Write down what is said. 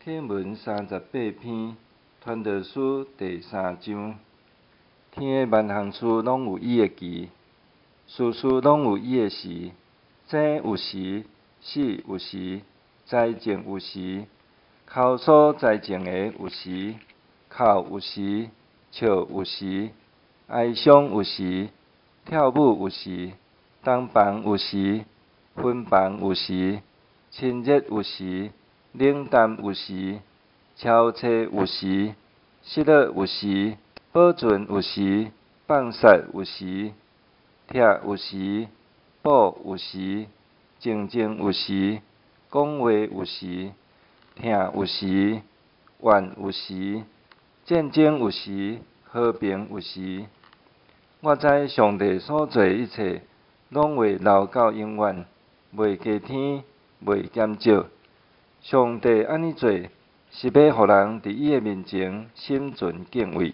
天文38篇，传道书第3章。天的万象处拢有伊的期，事事拢有伊的时。生有时，死有时，栽种有时，口所栽种的有时，哭有时，笑有时，哀伤有时，跳舞有时，东房有时，分房有时，亲热有时，冷淡有时，超车有时，失落有时，保存有时，放杀有时，拆有时，补有时，静静有时，讲话有时，听有时，怨有时，战争有时，和平有时。我知上帝所做一切，拢会留到永远，袂加添，袂减少。上帝安尼做，是要互人伫伊的面前心存敬畏。